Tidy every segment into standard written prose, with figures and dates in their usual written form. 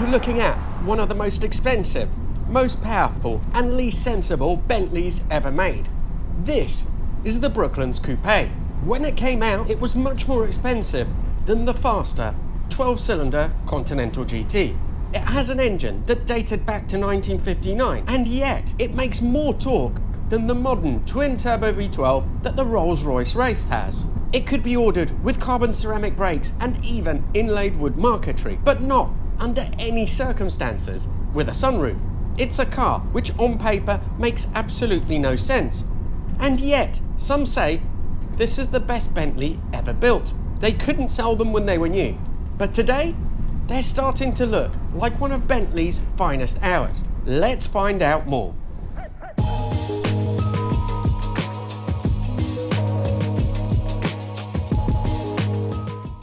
you're looking at one of the most expensive, most powerful and least sensible Bentleys ever made. This is the Brooklands Coupe. When it came out, it was much more expensive than the faster 12-cylinder Continental GT. It has an engine that dated back to 1959, and yet it makes more torque than the modern twin-turbo V12 that the Rolls-Royce Wraith has. It could be ordered with carbon ceramic brakes and even inlaid wood marquetry, but not under any circumstances with a sunroof. It's a car which on paper makes absolutely no sense. And yet, some say this is the best Bentley ever built. They couldn't sell them when they were new, but today they're starting to look like one of Bentley's finest hours. Let's find out more.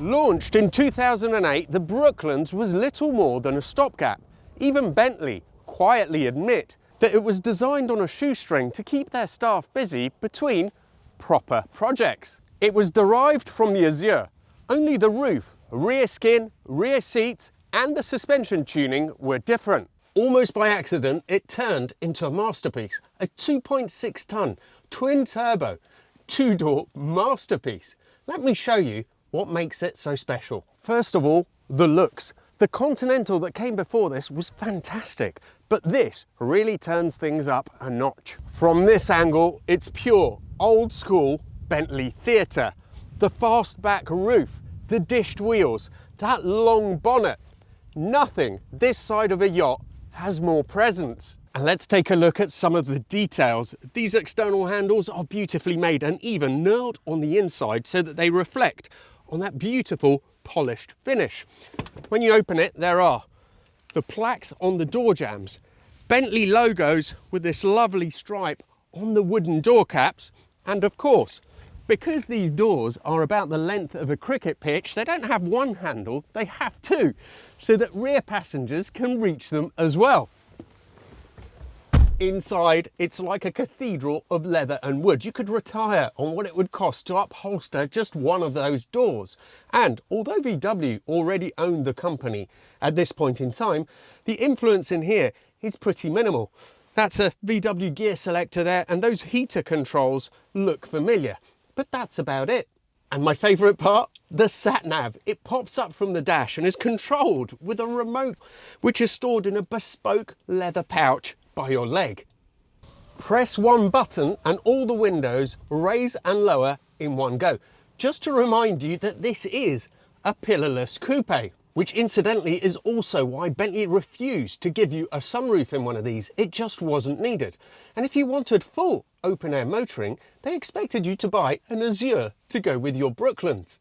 Launched in 2008, the Brooklands was little more than a stopgap. Even Bentley quietly admit that it was designed on a shoestring to keep their staff busy between proper projects. It was derived from the Azure. Only the roof, rear skin, rear seats and the suspension tuning were different. Almost by accident, it turned into a masterpiece, a 2.6 ton twin turbo, two-door masterpiece. Let me show you what makes it so special. First of all, the looks. The Continental that came before this was fantastic, but this really turns things up a notch. From this angle, it's pure old school Bentley theatre. The fastback roof, the dished wheels, that long bonnet. Nothing this side of a yacht has more presence. And let's take a look at some of the details. These external handles are beautifully made and even knurled on the inside so that they reflect on that beautiful polished finish. When you open it, there are the plaques on the door jambs, Bentley logos with this lovely stripe on the wooden door caps, and of course, because these doors are about the length of a cricket pitch, they don't have one handle, they have two, so that rear passengers can reach them as well. Inside, it's like a cathedral of leather and wood. You could retire on what it would cost to upholster just one of those doors. And although VW already owned the company at this point in time, the influence in here is pretty minimal. That's a VW gear selector there, and those heater controls look familiar, but that's about it. And my favourite part, the sat-nav. It pops up from the dash and is controlled with a remote, which is stored in a bespoke leather pouch by your leg. Press one button and all the windows raise and lower in one go. Just to remind you that this is a pillarless coupe, which incidentally is also why Bentley refused to give you a sunroof in one of these. It just wasn't needed. And if you wanted full open air motoring, they expected you to buy an Azure to go with your Brooklands.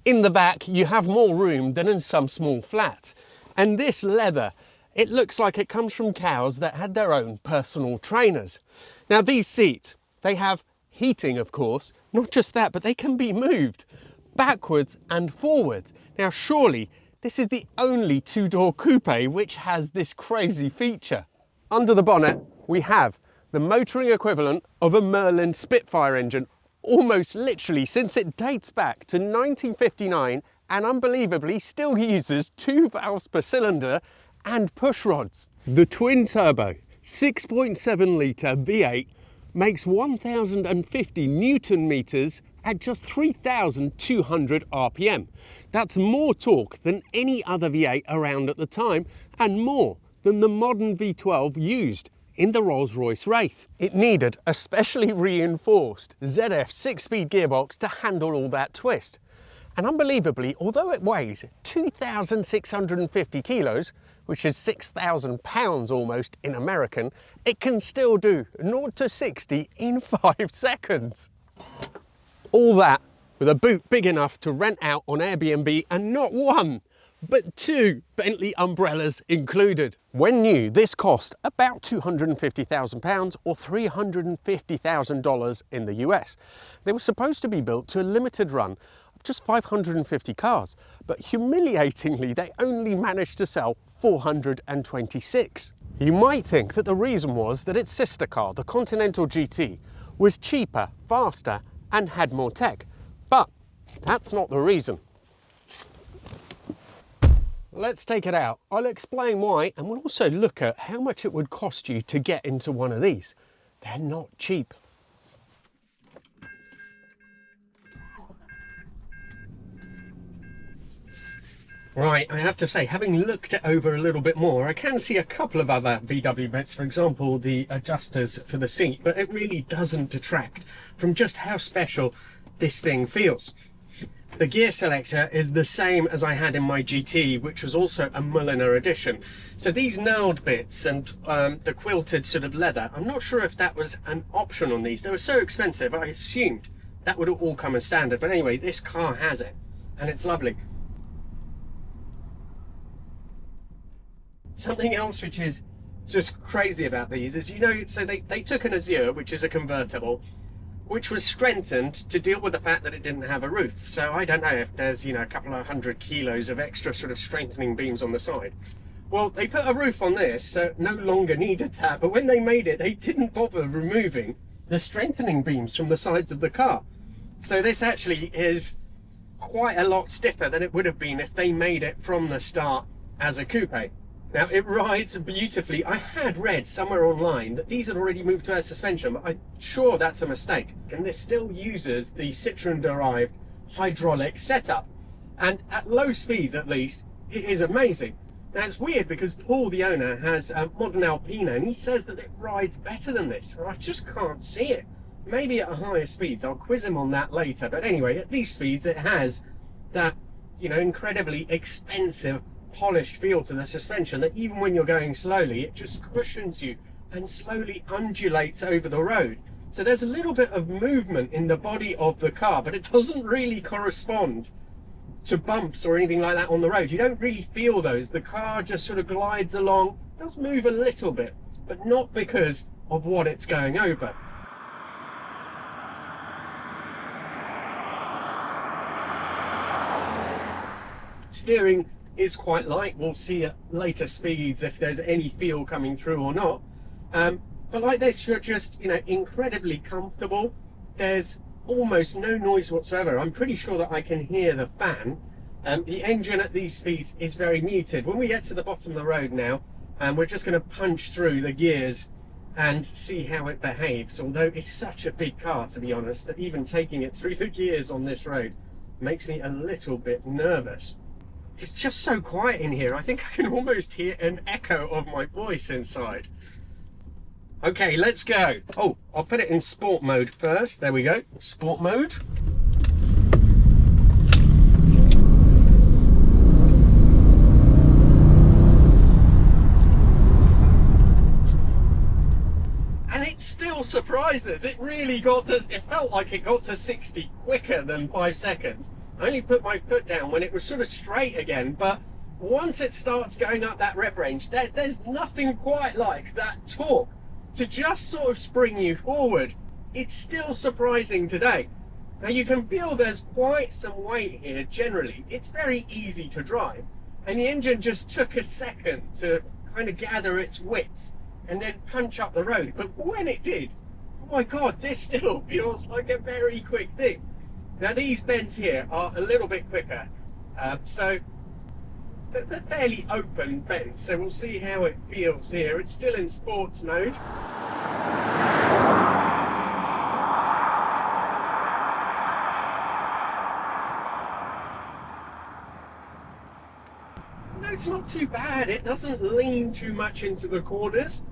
In the back, you have more room than in some small flats. And this leather, it looks like it comes from cows that had their own personal trainers. Now these seats, they have heating, of course. Not just that, but they can be moved backwards and forwards. Now surely this is the only two-door coupe which has this crazy feature. Under the bonnet, we have the motoring equivalent of a Merlin Spitfire engine, almost literally, since it dates back to 1959 and unbelievably still uses 2 valves per cylinder and push rods. The twin turbo 6.7 litre V8 makes 1050 Newton meters at just 3,200 RPM. That's more torque than any other V8 around at the time and more than the modern V12 used in the Rolls-Royce Wraith. It needed a specially reinforced ZF 6-speed gearbox to handle all that twist. And unbelievably, although it weighs 2,650 kilos, which is 6,000 pounds almost in American, it can still do 0 to 60 in 5 seconds. All that with a boot big enough to rent out on Airbnb and not one, but 2 Bentley umbrellas included. When new, this cost about £250,000 or $350,000 in the US. They were supposed to be built to a limited run of just 550 cars, but humiliatingly, they only managed to sell 426. You might think that the reason was that its sister car, the Continental GT, was cheaper, faster, and had more tech. But That's not the reason. Let's take it out. I'll explain why, and we'll also look at how much it would cost you to get into one of these. They're not cheap. Right, I have to say, having looked it over a little bit more, I can see a couple of other VW bits, for example, the adjusters for the seat, but it really doesn't detract from just how special this thing feels. The gear selector is the same as I had in my GT, which was also a Mulliner edition. So these knurled bits and the quilted sort of leather, I'm not sure if that was an option on these. They were so expensive, I assumed that would all come as standard. But anyway, this car has it, and it's lovely. Something else which is just crazy about these is, you know, so they took an Azure, which is a convertible, which was strengthened to deal with the fact that it didn't have a roof. So I don't know if there's, you know, a couple of 100 kilos of extra sort of strengthening beams on the side. Well, they put a roof on this, so no longer needed that. But when they made it, they didn't bother removing the strengthening beams from the sides of the car. So this actually is quite a lot stiffer than it would have been if they made it from the start as a coupe. Now, it rides beautifully. I had read somewhere online that these had already moved to air suspension, but I'm sure that's a mistake. And this still uses the Citroen-derived hydraulic setup. And at low speeds, at least, it is amazing. Now, it's weird because Paul, the owner, has a modern Alpina, and he says that it rides better than this. And I just can't see it. Maybe at higher speeds. I'll quiz him on that later. But anyway, at these speeds, it has that, you know, incredibly expensive polished feel to the suspension that even when you're going slowly, it just cushions you and slowly undulates over the road. So there's a little bit of movement in the body of the car, but it doesn't really correspond to bumps or anything like that on the road. You don't really feel those. The car just sort of glides along, does move a little bit, but not because of what it's going over. Steering is quite light. We'll see at later speeds if there's any feel coming through or not. But like this, you're just, you know, incredibly comfortable. There's almost no noise whatsoever. I'm pretty sure that I can hear the fan. The engine at these speeds is very muted. When we get to the bottom of the road now, we're just going to punch through the gears and see how it behaves. Although it's such a big car, to be honest, that even taking it through the gears on this road makes me a little bit nervous. It's just so quiet in here. I think I can almost hear an echo of my voice inside. Okay, let's go. Oh, I'll put it in sport mode first. There we go. Sport mode. And it still surprises. It really got to, it felt like it got to 60 quicker than 5 seconds. I only put my foot down when it was sort of straight again, but once it starts going up that rev range, there's nothing quite like that torque to just sort of spring you forward. It's still surprising today. Now you can feel there's quite some weight here generally. It's very easy to drive, and the engine just took a second to kind of gather its wits and then punch up the road. But when it did, oh my God, this still feels like a very quick thing. Now these bends here are a little bit quicker, so they're fairly open bends, so we'll see how it feels here. It's still in sports mode. No, it's not too bad. It doesn't lean too much into the corners.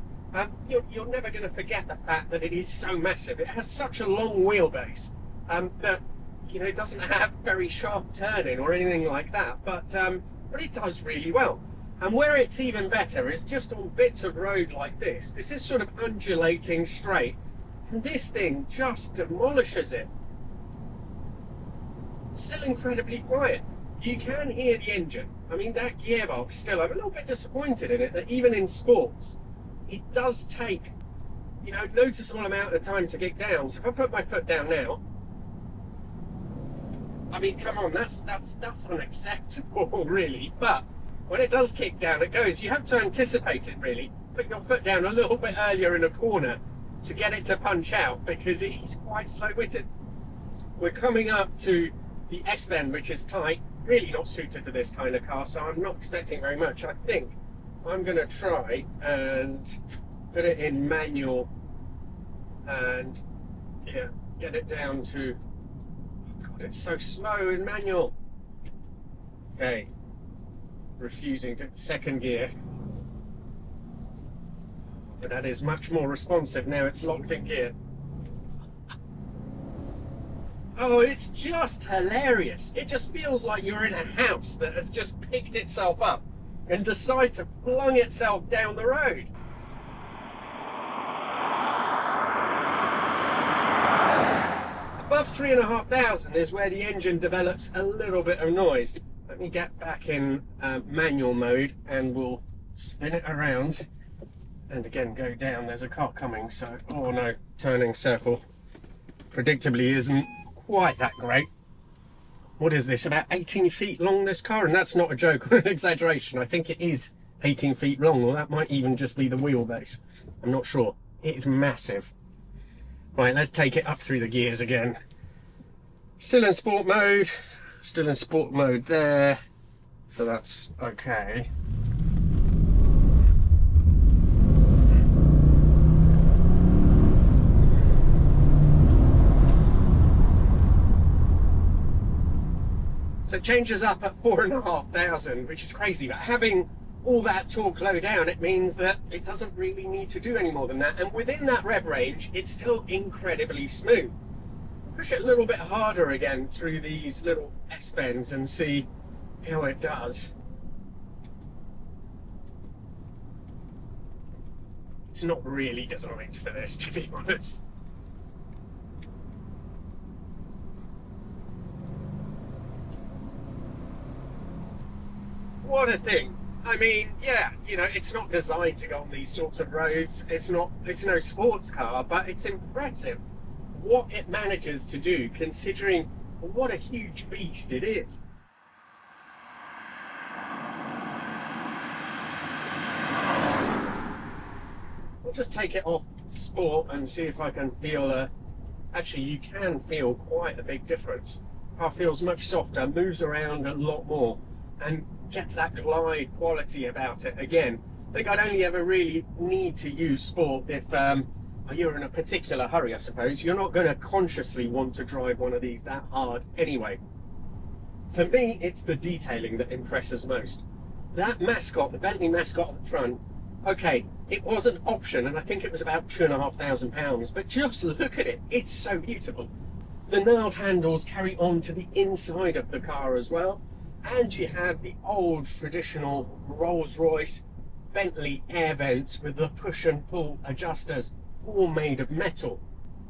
You're never going to forget the fact that it is so massive. It has such a long wheelbase that, you know, it doesn't have very sharp turning or anything like that, but it does really well. And where it's even better is just on bits of road like this. This is sort of undulating straight, and this thing just demolishes it. Still incredibly quiet. You can hear the engine. I mean, that gearbox still, I'm a little bit disappointed in it, that even in sports, it does take, you know, noticeable amount of time to get down. So if I put my foot down now, I mean, come on, that's unacceptable, really. But when it does kick down, it goes. You have to anticipate it, really. Put your foot down a little bit earlier in a corner to get it to punch out, because it is quite slow-witted. We're coming up to The S-bend, which is tight, really not suited to this kind of car, so I'm not expecting very much. I think I'm going to try and put it in manual and yeah, get it down to, oh God, it's so slow in manual. Okay, refusing to second gear. But that is much more responsive now it's locked in gear. Oh, it's just hilarious. It just feels like you're in a house that has just picked itself up and decided to flung itself down the road. Above 3,500 is where the engine develops a little bit of noise. Let me get back in manual mode and we'll spin it around. And again, go down. There's a car coming, so, oh no, turning circle. Predictably isn't quite that great. What is this, about 18 feet long, this car? And that's not a joke or an exaggeration. I think it is 18 feet long, or that might even just be the wheelbase. I'm not sure. It is massive. Right, let's take it up through the gears again. Still in sport mode. Still in sport mode there. So that's okay. So it changes up at 4,500, which is crazy, but having all that torque low down, it means that it doesn't really need to do any more than that. And within that rev range, it's still incredibly smooth. Push it a little bit harder again through these little S-bends and see how it does. It's not really designed for this, to be honest. What a thing. I mean, yeah, you know, it's not designed to go on these sorts of roads. It's no sports car, but it's impressive what it manages to do, considering what a huge beast it is. I'll just take it off sport and see if I can feel actually you can feel quite a big difference. Car feels much softer, moves around a lot more, and gets that glide quality about it again. I think I'd only ever really need to use sport if you're in a particular hurry, I suppose. You're not going to consciously want to drive one of these that hard anyway. For me, it's the detailing that impresses most. That mascot, the Bentley mascot at the front, okay, it was an option, and I think it was about £2,500, but just look at it, it's so beautiful. The nailed handles carry on to the inside of the car as well. And you have the old traditional Rolls-Royce Bentley air vents with the push and pull adjusters, all made of metal.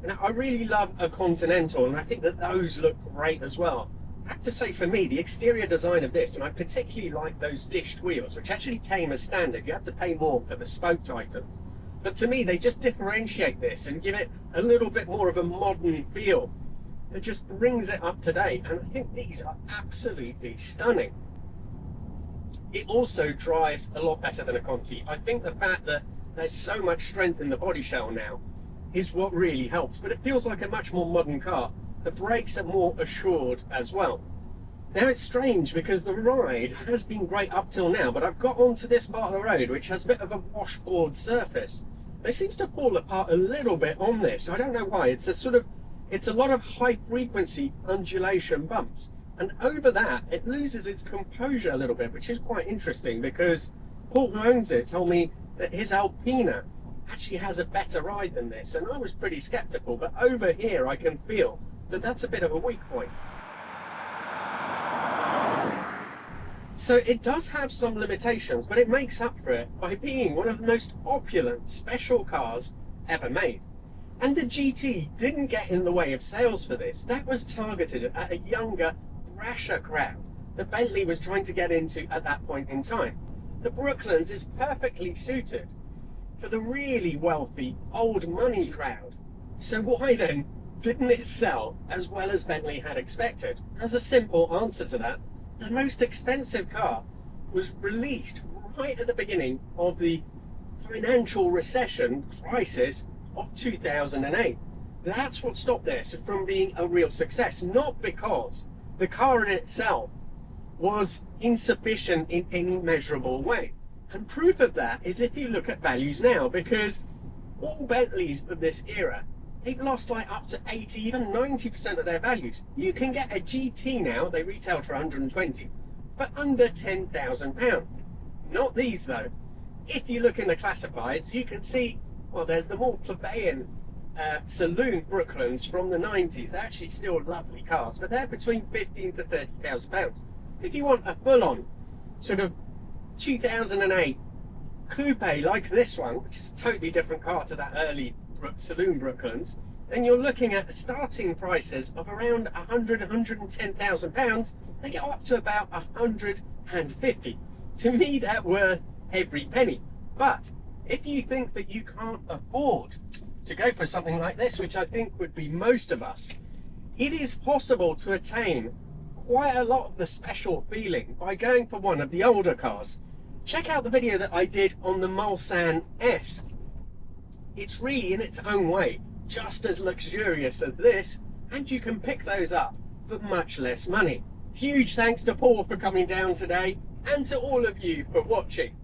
Now, I really love a Continental, and I think that those look great as well. I have to say, for me, the exterior design of this, and I particularly like those dished wheels, which actually came as standard. You have to pay more for the spoked items. But to me, they just differentiate this and give it a little bit more of a modern feel. It just brings it up to date, and I think these are absolutely stunning. It also drives a lot better than a Conti. I think the fact that there's so much strength in the body shell now is what really helps, but it feels like a much more modern car. The brakes are more assured as well. Now it's strange because the ride has been great up till now, but I've got onto this part of the road which has a bit of a washboard surface. It seems to fall apart a little bit on this. I don't know why. It's a lot of high frequency undulation bumps, and over that it loses its composure a little bit, which is quite interesting because Paul, who owns it, told me that his Alpina actually has a better ride than this, and I was pretty skeptical, but over here I can feel that that's a bit of a weak point. So it does have some limitations, but it makes up for it by being one of the most opulent special cars ever made. And the GT didn't get in the way of sales for this. That was targeted at a younger, brasher crowd that Bentley was trying to get into at that point in time. The Brooklands is perfectly suited for the really wealthy, old money crowd. So why then didn't it sell as well as Bentley had expected? There's a simple answer to that. The most expensive car was released right at the beginning of the financial recession crisis of 2008. That's what stopped this from being a real success, not because the car in itself was insufficient in any measurable way. And proof of that is if you look at values now, because all Bentleys of this era, they've lost like up to 80, even 90% of their values. You can get a GT now, they retail for 120, for under £10,000. Not these though. If you look in the classifieds, you can see, well, there's the more plebeian saloon Brooklands from the 90s. They're actually still lovely cars, but they're between £15,000 to £30,000. If you want a full-on sort of 2008 coupe like this one, which is a totally different car to that early saloon Brooklands, then you're looking at starting prices of around £110,000. They go up to about 150. To me, they're worth every penny. But if you think that you can't afford to go for something like this, which I think would be most of us, it is possible to attain quite a lot of the special feeling by going for one of the older cars. Check out the video that I did on the Mulsanne S. It's really, in its own way, just as luxurious as this, and you can pick those up for much less money. Huge thanks to Paul for coming down today, and to all of you for watching.